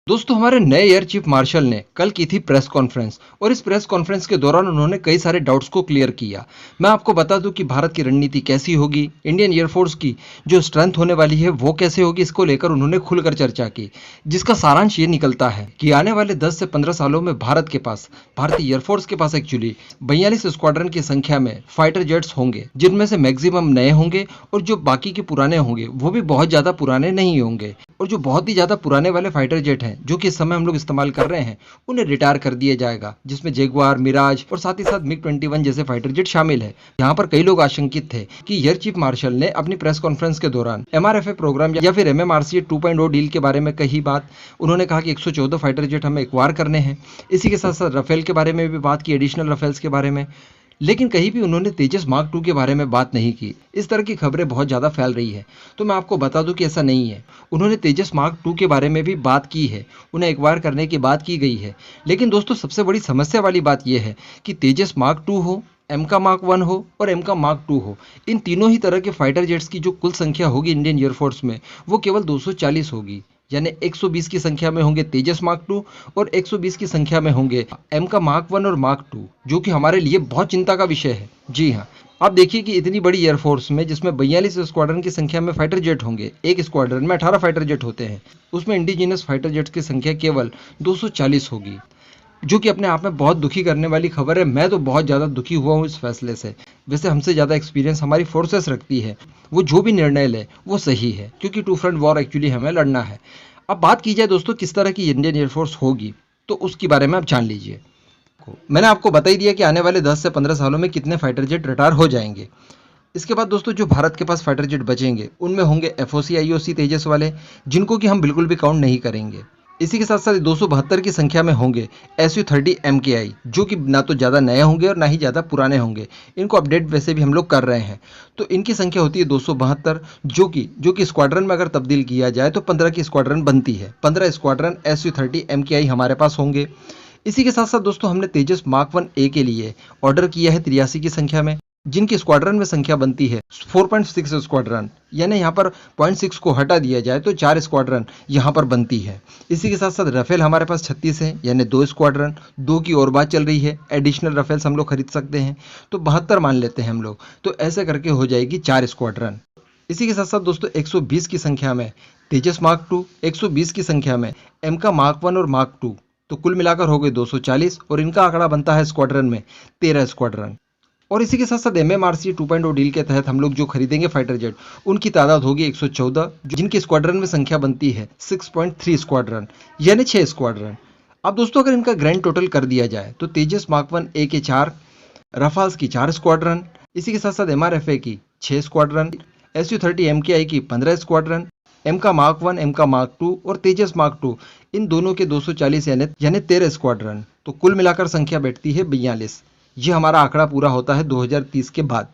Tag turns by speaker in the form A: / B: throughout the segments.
A: दोस्तों, हमारे नए एयर चीफ मार्शल ने कल की थी प्रेस कॉन्फ्रेंस और इस प्रेस कॉन्फ्रेंस के दौरान उन्होंने कई सारे डाउट्स को क्लियर किया। मैं आपको बता दूं कि भारत की रणनीति कैसी होगी, इंडियन एयरफोर्स की जो स्ट्रेंथ होने वाली है वो कैसे होगी, इसको लेकर उन्होंने खुलकर चर्चा की, जिसका सारांश ये निकलता है कि आने वाले 10 से 15 सालों में भारतीय एयरफोर्स के पास एक्चुअली 42 स्क्वाड्रन की संख्या में फाइटर जेट्स होंगे, जिनमें से मैक्सिमम नए होंगे और जो बाकी के पुराने होंगे वो भी बहुत ज्यादा पुराने नहीं होंगे। और जो बहुत ही ज्यादा पुराने वाले फाइटर जेट हैं जो कि इस समय हम लोग इस्तेमाल कर रहे हैं, उन्हें रिटायर कर दिया जाएगा, जिसमें जैगुआर, मिराज और साथ ही साथ मिग-21 जैसे फाइटर जेट शामिल है। यहाँ पर कई लोग आशंकित थे कि एयर चीफ मार्शल ने अपनी प्रेस कॉन्फ्रेंस के दौरान एमआरएफए प्रोग्राम या फिर एमएमआरसीए 2.0 डील के बारे में कही बात। उन्होंने कहा कि 114 फाइटर जेट हमें एक्वायर करने हैं। इसी के साथ साथ राफेल के बारे में भी बात की, एडिशनल राफेल्स के बारे में, लेकिन कहीं भी उन्होंने तेजस मार्क 2 के बारे में बात नहीं की। इस तरह की खबरें बहुत ज़्यादा फैल रही है, तो मैं आपको बता दूं कि ऐसा नहीं है। उन्होंने तेजस मार्क 2 के बारे में भी बात की है, उन्हें एक्वायर करने की बात की गई है। लेकिन दोस्तों, सबसे बड़ी समस्या वाली बात यह है कि तेजस मार्क 2 हो, एमका मार्क 1 हो और एमका मार्क 2 हो, इन तीनों ही तरह के फाइटर जेट्स की जो कुल संख्या होगी इंडियन एयरफोर्स में, वो केवल 240 होगी। यानी 120 की संख्या में होंगे तेजस मार्क 2 और 120 की संख्या में होंगे एमका मार्क 1 और मार्क 2, जो कि हमारे लिए बहुत चिंता का विषय है। जी हाँ, आप देखिए कि इतनी बड़ी एयरफोर्स में, जिसमें 42 स्क्वाड्रन की संख्या में फाइटर जेट होंगे, एक स्क्वाड्रन में 18 फाइटर जेट होते हैं, उसमें इंडिजिनस फाइटर जेट्स की संख्या केवल 240 होगी, जो कि अपने आप में बहुत दुखी करने वाली खबर है। मैं तो बहुत ज़्यादा दुखी हुआ हूँ इस फैसले से। वैसे हमसे ज़्यादा एक्सपीरियंस हमारी फोर्सेस रखती है, वो जो भी निर्णय ले वो सही है, क्योंकि टू फ्रंट वॉर एक्चुअली हमें लड़ना है। अब बात की जाए दोस्तों किस तरह की इंडियन एयरफोर्स होगी, तो उसके बारे में आप जान लीजिए। मैंने आपको बता ही दिया कि आने वाले 10 से 15 सालों में कितने फाइटर जेट रिटायर हो जाएंगे। इसके बाद दोस्तों, जो भारत के पास फाइटर जेट बचेंगे उनमें होंगे एफओसी आईओसी तेजस वाले, जिनको कि हम बिल्कुल भी काउंट नहीं करेंगे। इसी के साथ साथ 272 की संख्या में होंगे SU-30 MKI, जो कि ना तो ज़्यादा नए होंगे और ना ही ज़्यादा पुराने होंगे। इनको अपडेट वैसे भी हम लोग कर रहे हैं, तो इनकी संख्या होती है 272, जो कि स्क्वाड्रन में अगर तब्दील किया जाए तो 15 की स्क्वाड्रन बनती है। 15 स्क्वाड्रन SU-30 MKI हमारे पास होंगे। इसी के साथ साथ दोस्तों, हमने तेजस मार्क 1A के लिए ऑर्डर किया है 83 की संख्या में, जिनकी स्क्वाड्रन में संख्या बनती है 4.6 स्क्वाड्रन। यानी यहाँ पर 0.6 को हटा दिया जाए तो 4 स्क्वाड्रन यहाँ पर बनती है। इसी के साथ साथ राफेल हमारे पास 36 है, यानी 2 स्क्वाड्रन। 2 की और बात चल रही है, एडिशनल राफेल्स हम लोग खरीद सकते हैं, तो 72 मान लेते हैं हम लोग, तो ऐसे करके हो जाएगी 4 स्क्वाड्रन। इसी के साथ साथ दोस्तों, 120 की संख्या में तेजस मार्क 2, 120 की संख्या में एमका मार्क 1 और मार्क 2, तो कुल मिलाकर हो गए 240, और इनका आंकड़ा बनता है स्क्वाड्रन में 13 स्क्वाड्रन। और इसी के साथ साथ एमएमआरसी 2.0 डील के तहत हम लोग जो खरीदेंगे फाइटर जेट, उनकी तादाद होगी 114, जिनकी स्क्वाड्रन में संख्या बनती है 6.3 स्क्वाड्रन, यानी 6 स्क्वाड्रन। अब दोस्तों, अगर इनका ग्रैंड टोटल कर दिया जाए तो तेजस मार्क 1A के 4, रफाल्स की 4 स्क्वाड्रन, इसी के साथ साथ एमआरएफए की 6 स्क्वाड्रन, SU-30 MKI की 15 स्क्वाड्रन, एमका मार्क 1, एमका मार्क 2 और तेजस मार्क 2, इन दोनों के 240 यानी 13 स्क्वाड्रन, तो कुल मिलाकर संख्या बैठती है 42। ये हमारा आंकड़ा पूरा होता है 2030 के बाद।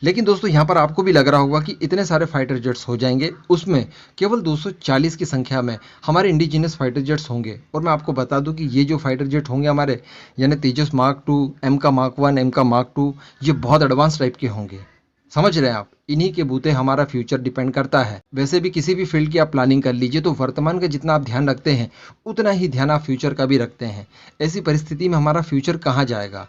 A: लेकिन दोस्तों, यहाँ पर आपको भी लग रहा होगा कि इतने सारे फाइटर जेट्स हो जाएंगे, उसमें केवल 240 की संख्या में हमारे इंडिजिनस फाइटर जेट्स होंगे। और मैं आपको बता दूं कि ये जो फाइटर जेट होंगे हमारे, यानी तेजस मार्क 2, एमका मार्क 1, एमका मार्क 2, ये बहुत एडवांस टाइप के होंगे। समझ रहे हैं आप, इन्हीं के बूते हमारा फ्यूचर डिपेंड करता है। वैसे भी किसी भी फील्ड की आप प्लानिंग कर लीजिए तो वर्तमान का जितना आप ध्यान रखते हैं, उतना ही ध्यान आप फ्यूचर का भी रखते हैं। ऐसी परिस्थिति में हमारा फ्यूचर कहाँ जाएगा?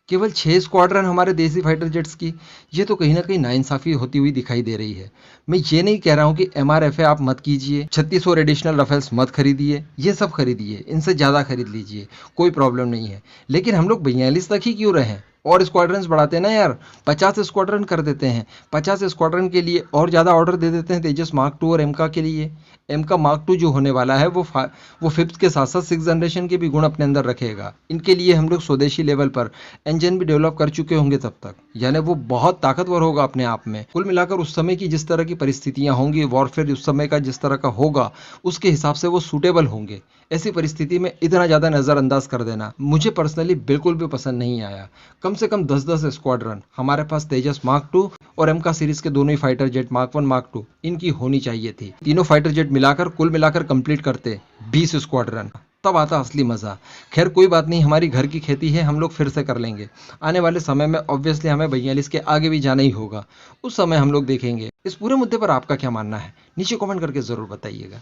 A: केवल 6 स्क्वाड्रन हमारे देसी फाइटर जेट्स की, ये तो कहीं ना कहीं नाइंसाफ़ी होती हुई दिखाई दे रही है। मैं ये नहीं कह रहा हूँ कि एमआरएफए आप मत कीजिए, 36 और एडिशनल राफेल्स मत खरीदिए, ये सब खरीदिए, इनसे ज़्यादा खरीद लीजिए, कोई प्रॉब्लम नहीं है। लेकिन हम लोग 42 तक ही क्यों रहें? और स्क्वाड्रन्स बढ़ाते हैं ना यार, 50 स्क्वाड्रन कर देते हैं। 50 स्क्वाड्रन के लिए और ज़्यादा ऑर्डर दे देते हैं तेजस मार्क 2 और एमका के लिए। एमका मार्क 2 जो होने वाला है वो 5th के साथ साथ 6th जनरेशन के भी गुण अपने अंदर रखेगा। इनके लिए हम लोग स्वदेशी लेवल पर इंजन भी डेवलप कर चुके होंगे तब तक, यानी वो बहुत ताकतवर होगा अपने आप में। कुल मिलाकर उस समय की जिस तरह की परिस्थितियां होंगी, वॉरफेयर उस समय का जिस तरह का होगा, उसके हिसाब से वो सूटेबल होंगे। ऐसी परिस्थिति में इतना ज़्यादा नज़रअंदाज कर देना मुझे पर्सनली बिल्कुल भी पसंद नहीं आया। कम से कम 10-10 स्क्वाड्रन हमारे पास तेजस मार्क 2 और एमका सीरीज के दोनों ही फाइटर जेट मार्क 1, मार्क 2, इनकी होनी चाहिए थी। तीनों फाइटर जेट मिलाकर कुल मिलाकर कंप्लीट करते 20 स्क्वाड्रन। तब आता असली मज़ा। खैर कोई बात नहीं, हमारी घर की खेती है, हम लोग फिर से कर लेंगे। आने वाले समय में ऑब्वियसली हमें 42 के आगे भी जाना ही होगा। उस समय हम लोग देखेंगे। इस पूरे मुद्दे पर आपका क्या मानना है? नीचे कमेंट करके ज़रूर बताइएगा।